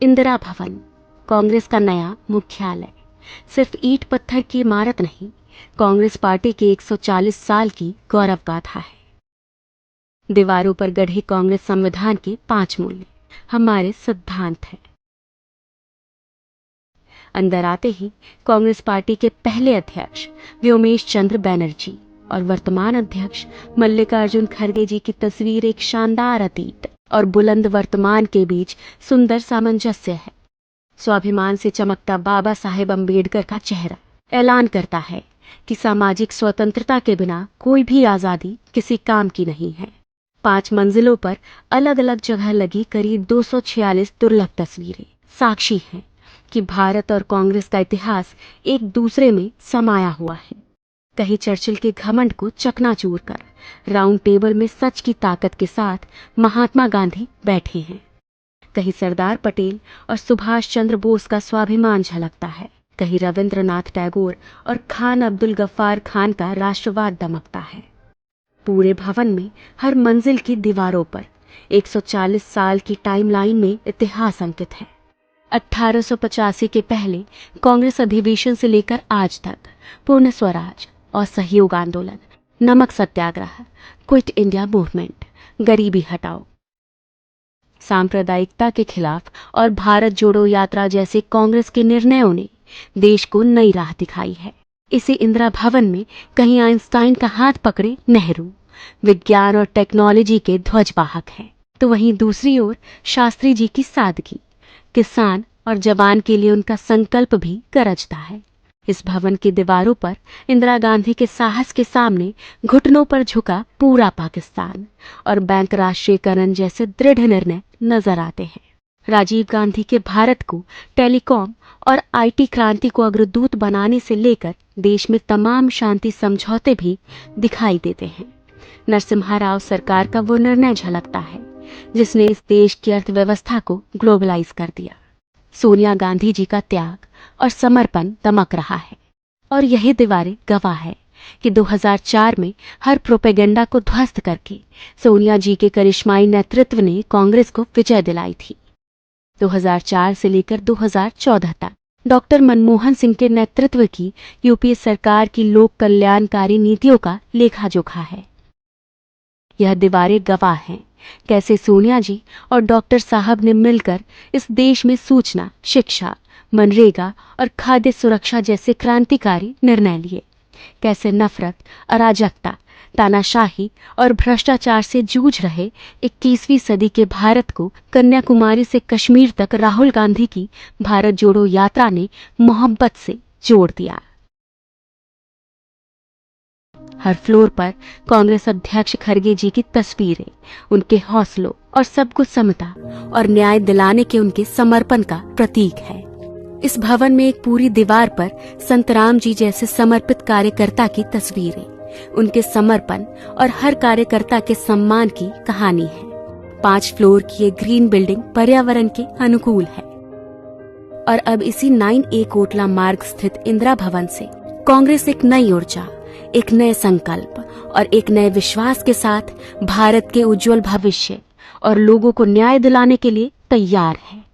इंदिरा भवन, कांग्रेस का नया मुख्यालय, सिर्फ ईंट पत्थर की इमारत नहीं, कांग्रेस पार्टी की 140 साल की गौरव गाथा है। दीवारों पर गढ़े कांग्रेस संविधान के 5 मूल्य हमारे सिद्धांत हैं। अंदर आते ही कांग्रेस पार्टी के पहले अध्यक्ष व्योमेश चंद्र बैनर्जी और वर्तमान अध्यक्ष मल्लिकार्जुन खड़गे जी की तस्वीर एक शानदार अतीत और बुलंद वर्तमान के बीच सुंदर सामंजस्य है। स्वाभिमान से चमकता बाबा साहेब अम्बेडकर का चेहरा ऐलान करता है कि सामाजिक स्वतंत्रता के बिना कोई भी आजादी किसी काम की नहीं है। 5 मंजिलों पर अलग अलग जगह लगी करीब 246 दुर्लभ तस्वीरें साक्षी हैं कि भारत और कांग्रेस का इतिहास एक दूसरे में समाया हुआ है। कहीं चर्चिल के घमंड को चकनाचूर कर राउंड टेबल में सच की ताकत के साथ महात्मा गांधी बैठे हैं, कहीं सरदार पटेल और सुभाष चंद्र बोस का स्वाभिमान झलकता है, कहीं रविंद्रनाथ टैगोर और खान अब्दुल गफ्फार खान का राष्ट्रवाद दमकता है। पूरे भवन में हर मंजिल की दीवारों पर 140 साल की टाइमलाइन में इतिहास अंकित है। 1885 के पहले कांग्रेस अधिवेशन से लेकर आज तक पूर्ण स्वराज और सहयोग आंदोलन, नमक सत्याग्रह, क्विट इंडिया मूवमेंट, गरीबी हटाओ, सांप्रदायिकता के खिलाफ और भारत जोड़ो यात्रा जैसे कांग्रेस के निर्णयों ने देश को नई राह दिखाई है। इसी इंदिरा भवन में कहीं आइंस्टाइन का हाथ पकड़े नेहरू विज्ञान और टेक्नोलॉजी के ध्वजवाहक हैं, तो वहीं दूसरी ओर शास्त्री जी की सादगी, किसान और जवान के लिए उनका संकल्प भी गरजता है। इस भवन की दीवारों पर इंदिरा गांधी के साहस के सामने घुटनों पर झुका पूरा पाकिस्तान और बैंक राष्ट्रीयकरण जैसे दृढ़ निर्णय नजर आते हैं। राजीव गांधी के भारत को टेलीकॉम और आईटी क्रांति को अग्रदूत बनाने से लेकर देश में तमाम शांति समझौते भी दिखाई देते हैं। नरसिम्हा राव सरकार का वो निर्णय झलकता है जिसने इस देश की अर्थव्यवस्था को ग्लोबलाइज कर दिया। सोनिया गांधी जी का त्याग और समर्पण दमक रहा है और यही दीवारें गवाह है कि 2004 में हर प्रोपेगेंडा को ध्वस्त करके सोनिया जी के करिश्माई नेतृत्व ने कांग्रेस को विजय दिलाई थी। 2004 से लेकर 2014 तक डॉक्टर मनमोहन सिंह के नेतृत्व की यूपीए सरकार की लोक कल्याणकारी नीतियों का लेखा जोखा है। यह दीवारें गवाह हैं कैसे सोनिया जी और डॉक्टर साहब ने मिलकर इस देश में सूचना, शिक्षा, मनरेगा और खाद्य सुरक्षा जैसे क्रांतिकारी निर्णय लिए, कैसे नफरत, अराजकता, तानाशाही और भ्रष्टाचार से जूझ रहे 21वीं सदी के भारत को कन्याकुमारी से कश्मीर तक राहुल गांधी की भारत जोड़ो यात्रा ने मोहब्बत से जोड़ दिया। हर फ्लोर पर कांग्रेस अध्यक्ष खड़गे जी की तस्वीरें उनके हौसलों और सबको समता और न्याय दिलाने के उनके समर्पण का प्रतीक है। इस भवन में एक पूरी दीवार पर संत राम जी जैसे समर्पित कार्यकर्ता की तस्वीरें, उनके समर्पण और हर कार्यकर्ता के सम्मान की कहानी है। 5 फ्लोर की ये ग्रीन बिल्डिंग पर्यावरण के अनुकूल है और अब इसी 9A कोटला मार्ग स्थित इंदिरा भवन से कांग्रेस एक नई ऊर्जा, एक नए संकल्प और एक नए विश्वास के साथ भारत के उज्जवल भविष्य और लोगों को न्याय दिलाने के लिए तैयार है।